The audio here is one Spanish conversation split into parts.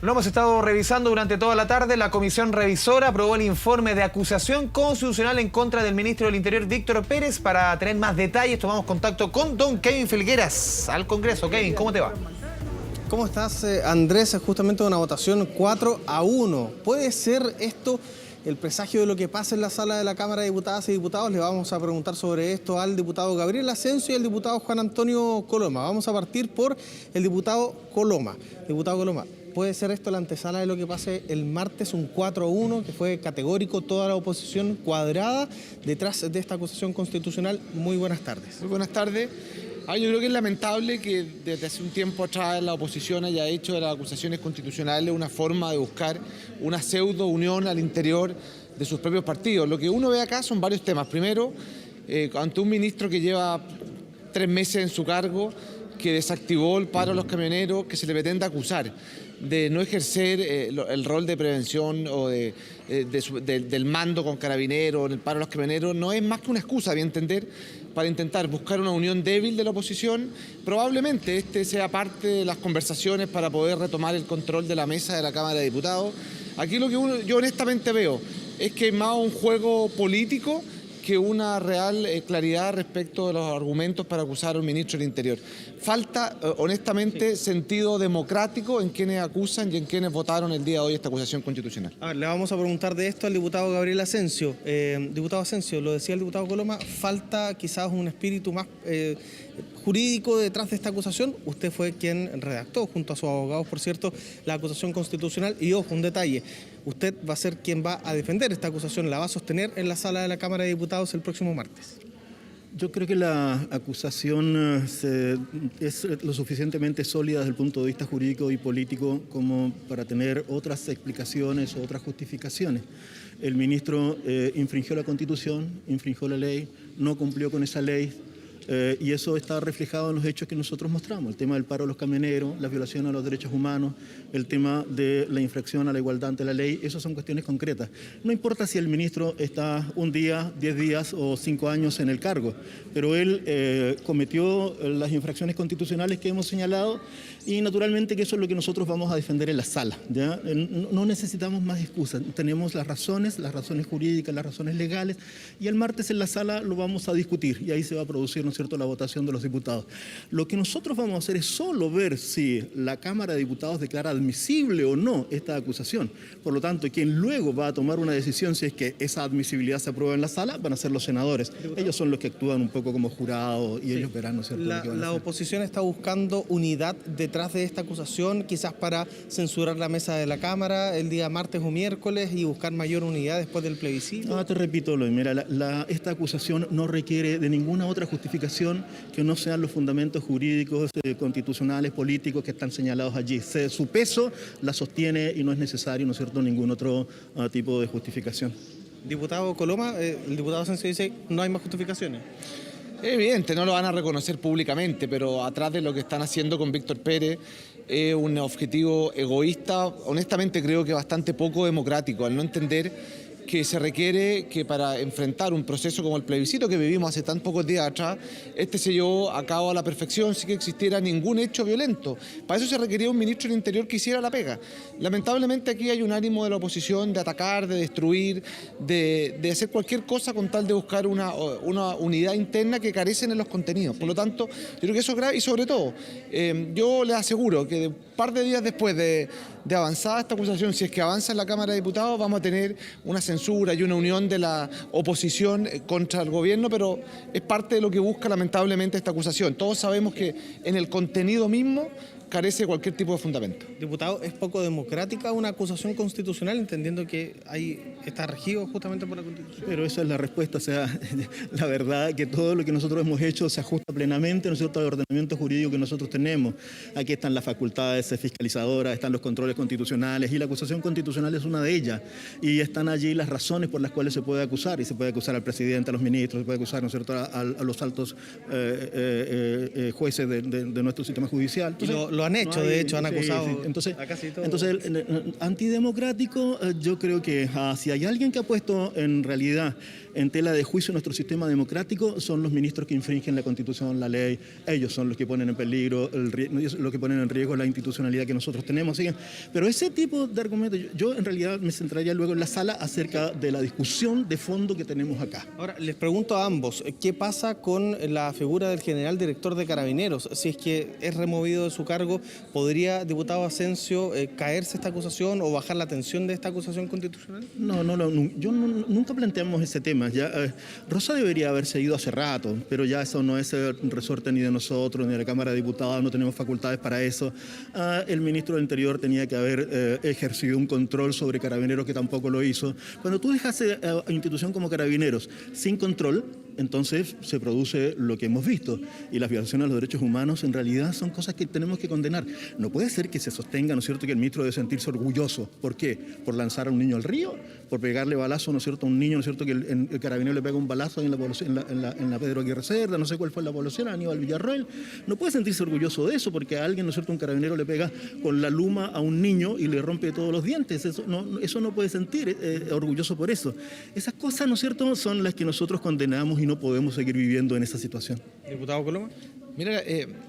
Lo hemos estado revisando durante toda la tarde. La comisión revisora aprobó el informe de acusación constitucional en contra del ministro del Interior, Víctor Pérez. Para tener más detalles, tomamos contacto con don Kevin Felgueras al Congreso. Kevin, ¿cómo te va? ¿Cómo estás, Andrés? Es justamente una votación 4-1. ¿Puede ser esto el presagio de lo que pasa en la sala de la Cámara de Diputadas y Diputados? Le vamos a preguntar sobre esto al diputado Gabriel Ascencio y al diputado Juan Antonio Coloma. Vamos a partir por el diputado Coloma. Diputado Coloma, ¿puede ser esto la antesala de lo que pase el martes, un 4-1, que fue categórico, toda la oposición cuadrada detrás de esta acusación constitucional? Muy buenas tardes. Muy buenas tardes. Yo creo que es lamentable que desde hace un tiempo atrás la oposición haya hecho de las acusaciones constitucionales una forma de buscar una pseudo unión al interior de sus propios partidos. Lo que uno ve acá son varios temas. Primero, ante un ministro que lleva 3 meses en su cargo, que desactivó el paro a los camioneros, que se le pretende acusar de no ejercer el rol de prevención o del mando con carabineros en el paro a los camioneros, no es más que una excusa, a mi entender, para intentar buscar una unión débil de la oposición. Probablemente este sea parte de las conversaciones para poder retomar el control de la mesa de la Cámara de Diputados. Aquí lo que yo honestamente veo es que es más un juego político que una real claridad respecto de los argumentos para acusar a un ministro del Interior. Falta, honestamente, sentido democrático en quienes acusan y en quienes votaron el día de hoy esta acusación constitucional. A ver, le vamos a preguntar de esto al diputado Gabriel Ascencio. Diputado Ascencio, lo decía el diputado Coloma, falta quizás un espíritu más jurídico detrás de esta acusación. Usted fue quien redactó, junto a sus abogados, por cierto, la acusación constitucional. Y ojo, un detalle, usted va a ser quien va a defender esta acusación, la va a sostener en la sala de la Cámara de Diputados el próximo martes. Yo creo que la acusación es lo suficientemente sólida desde el punto de vista jurídico y político como para tener otras explicaciones o otras justificaciones. El ministro infringió la Constitución, infringió la ley, no cumplió con esa ley. Y eso está reflejado en los hechos que nosotros mostramos, el tema del paro de los camioneros, la violación a los derechos humanos, el tema de la infracción a la igualdad ante la ley. Esas son cuestiones concretas. No importa si el ministro está un día, 10 días o 5 años en el cargo, pero él cometió las infracciones constitucionales que hemos señalado y naturalmente que eso es lo que nosotros vamos a defender en la sala, ¿ya? No necesitamos más excusas, tenemos las razones jurídicas, las razones legales, y el martes en la sala lo vamos a discutir y ahí se va a producir, ¿no es cierto?, la votación de los diputados. Lo que nosotros vamos a hacer es solo ver si la Cámara de Diputados declara admisible o no esta acusación. Por lo tanto, quien luego va a tomar una decisión si es que esa admisibilidad se aprueba en la sala van a ser los senadores. Ellos son los que actúan un poco como jurados y ellos verán, ¿no es cierto?, La oposición está buscando unidad detrás de esta acusación, quizás para censurar la mesa de la Cámara el día martes o miércoles y buscar mayor unidad después del plebiscito. Te repito, mira, esta acusación no requiere de ninguna otra justificación que no sean los fundamentos jurídicos, constitucionales, políticos que están señalados allí. Su peso la sostiene y no es necesario, ¿no es cierto?, ningún otro tipo de justificación. Diputado Coloma, el diputado Ascencio dice no hay más justificaciones. Es evidente, no lo van a reconocer públicamente, pero atrás de lo que están haciendo con Víctor Pérez es un objetivo egoísta, honestamente creo que bastante poco democrático, al no entender que se requiere que para enfrentar un proceso como el plebiscito que vivimos hace tan pocos días atrás, se llevó a cabo a la perfección sin que existiera ningún hecho violento. Para eso se requería un ministro del Interior que hiciera la pega. Lamentablemente aquí hay un ánimo de la oposición de atacar, de destruir, de hacer cualquier cosa con tal de buscar una unidad interna que carecen en los contenidos. Por lo tanto, yo creo que eso es grave y sobre todo, yo les aseguro que un par de días después de avanzada esta acusación, si es que avanza en la Cámara de Diputados, vamos a tener una censura y una unión de la oposición contra el gobierno, pero es parte de lo que busca lamentablemente esta acusación. Todos sabemos que en el contenido mismo carece de cualquier tipo de fundamento. Diputado, ¿es poco democrática una acusación constitucional, entendiendo que está regido justamente por la Constitución? Pero esa es la respuesta, o sea, la verdad que todo lo que nosotros hemos hecho se ajusta plenamente, ¿no es cierto?, al ordenamiento jurídico que nosotros tenemos. Aquí están las facultades fiscalizadoras, están los controles constitucionales y la acusación constitucional es una de ellas. Y están allí las razones por las cuales se puede acusar, y se puede acusar al presidente, a los ministros, se puede acusar, ¿no es cierto?, a los altos jueces de nuestro sistema judicial. Entonces, lo han hecho, de hecho, han acusado a casi todo. Entonces, antidemocrático, yo creo que si hay alguien que ha puesto en realidad en tela de juicio nuestro sistema democrático son los ministros que infringen la Constitución, la ley. Ellos son los que ponen en peligro, los que ponen en riesgo la institucionalidad que nosotros tenemos. ¿Sí? Pero ese tipo de argumentos, yo en realidad me centraría luego en la sala acerca de la discusión de fondo que tenemos acá. Ahora, les pregunto a ambos, ¿qué pasa con la figura del general director de Carabineros? Si es que es removido de su cargo, ¿podría, diputado Asensio, caerse esta acusación o bajar la tensión de esta acusación constitucional? No, nunca planteamos ese tema. Ya, Rosa debería haberse ido hace rato, pero ya eso no es el resorte ni de nosotros, ni de la Cámara de Diputados, no tenemos facultades para eso. El ministro del Interior tenía que haber ejercido un control sobre Carabineros, que tampoco lo hizo. Cuando tú dejas a institución como Carabineros sin control, entonces se produce lo que hemos visto. Y las violaciones a los derechos humanos en realidad son cosas que tenemos que condenar. No puede ser que se sostenga, ¿no es cierto?, que el ministro debe sentirse orgulloso. ¿Por qué? ¿Por lanzar a un niño al río? ¿Por pegarle balazo, ¿no es cierto?, a un niño, ¿no es cierto?, que el carabinero le pega un balazo en la Pedro Aguirre Cerda, no sé cuál fue la población, a Aníbal Villarroel. No puede sentirse orgulloso de eso porque a alguien, ¿no es cierto?, un carabinero le pega con la luma a un niño y le rompe todos los dientes. Eso no puede sentir orgulloso por eso. Esas cosas, ¿no es cierto?, son las que nosotros condenamos y no podemos seguir viviendo en esa situación. Diputado Coloma. Mira,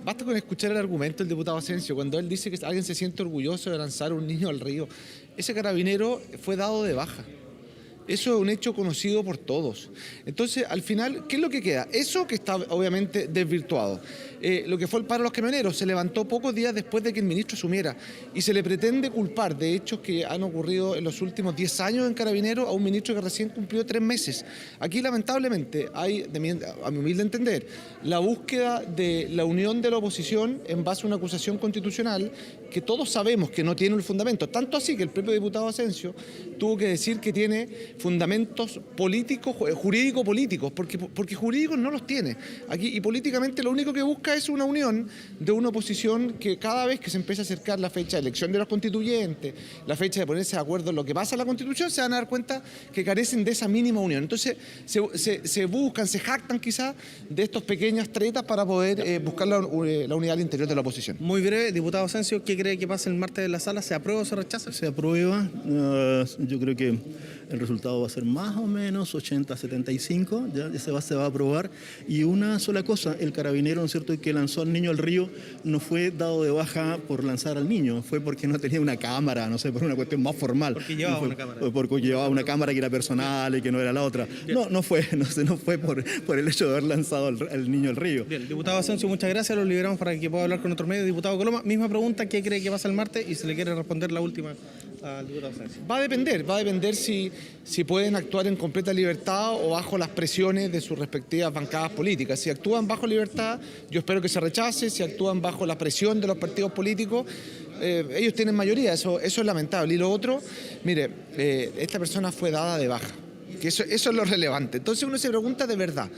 basta con escuchar el argumento del diputado Asensio. Cuando él dice que alguien se siente orgulloso de lanzar a un niño al río, ese carabinero fue dado de baja. Eso es un hecho conocido por todos. Entonces, al final, ¿qué es lo que queda? Eso que está obviamente desvirtuado. Lo que fue el paro de los camioneros se levantó pocos días después de que el ministro asumiera y se le pretende culpar de hechos que han ocurrido en los últimos 10 años en Carabineros a un ministro que recién cumplió 3 meses. Aquí, lamentablemente, hay, a mi humilde entender, la búsqueda de la unión de la oposición en base a una acusación constitucional que todos sabemos que no tiene un fundamento. Tanto así que el propio diputado Asensio tuvo que decir que tiene fundamentos políticos, jurídico-políticos, porque jurídicos no los tiene. Aquí, y políticamente lo único que busca es una unión de una oposición que cada vez que se empieza a acercar la fecha de elección de los constituyentes, la fecha de ponerse de acuerdo en lo que pasa en la Constitución, se van a dar cuenta que carecen de esa mínima unión. Entonces se buscan, se jactan quizás de estas pequeñas tretas para poder buscar la unidad al interior de la oposición. Muy breve, diputado Asensio, ¿qué cree que pase el martes en la sala? ¿Se aprueba o se rechaza? Se aprueba. Yo creo que el resultado va a ser más o menos 80-75, ya se va a aprobar. Y una sola cosa, el carabinero, ¿no es cierto?, que lanzó al niño al río no fue dado de baja por lanzar al niño, fue porque no tenía una cámara, no sé, por una cuestión más formal. Porque llevaba una cámara. Porque llevaba una cámara que era personal y que no era la otra. No fue por el hecho de haber lanzado al niño al río. Bien, diputado Asensio, muchas gracias, lo liberamos para que pueda hablar con otros medios. Diputado Coloma, misma pregunta, ¿qué cree que pasa el martes? Y se le quiere responder la última al diputado Asensio. Va a depender si pueden actuar en completa libertad o bajo las presiones de sus respectivas bancadas políticas. Si actúan bajo libertad, yo espero que se rechace. Si actúan bajo la presión de los partidos políticos, ellos tienen mayoría, eso es lamentable. Y lo otro, mire, esta persona fue dada de baja, que eso es lo relevante. Entonces uno se pregunta de verdad,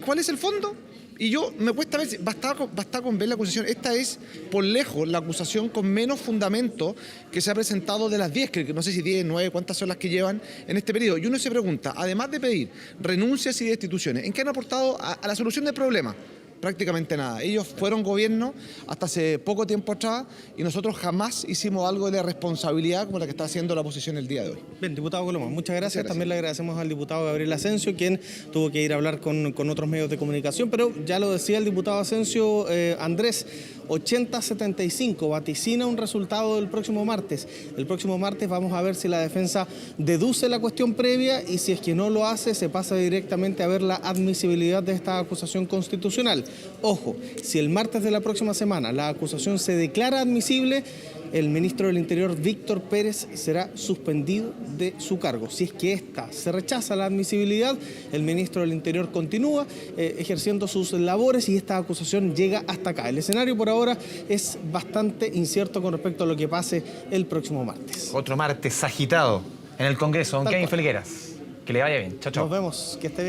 ¿cuál es el fondo? Y yo me cuesta ver, basta con ver la acusación. Esta es, por lejos, la acusación con menos fundamento que se ha presentado de las 10, que no sé si 10, 9, cuántas son las que llevan en este periodo. Y uno se pregunta, además de pedir renuncias y destituciones, ¿en qué han aportado a la solución del problema? Prácticamente nada. Ellos fueron gobierno hasta hace poco tiempo atrás y nosotros jamás hicimos algo de la responsabilidad como la que está haciendo la oposición el día de hoy. Bien, diputado Coloma, muchas gracias. También le agradecemos al diputado Gabriel Asensio, quien tuvo que ir a hablar con otros medios de comunicación, pero ya lo decía el diputado Asensio, Andrés, 80-75, vaticina un resultado del próximo martes. El próximo martes vamos a ver si la defensa deduce la cuestión previa y si es que no lo hace, se pasa directamente a ver la admisibilidad de esta acusación constitucional. Ojo, si el martes de la próxima semana la acusación se declara admisible, el ministro del Interior, Víctor Pérez, será suspendido de su cargo. Si es que esta se rechaza la admisibilidad, el ministro del Interior continúa ejerciendo sus labores y esta acusación llega hasta acá. El escenario por ahora es bastante incierto con respecto a lo que pase el próximo martes. Otro martes agitado en el Congreso. Don Kevin Felgueras, que le vaya bien. Chao, chao. Nos vemos. Que esté bien.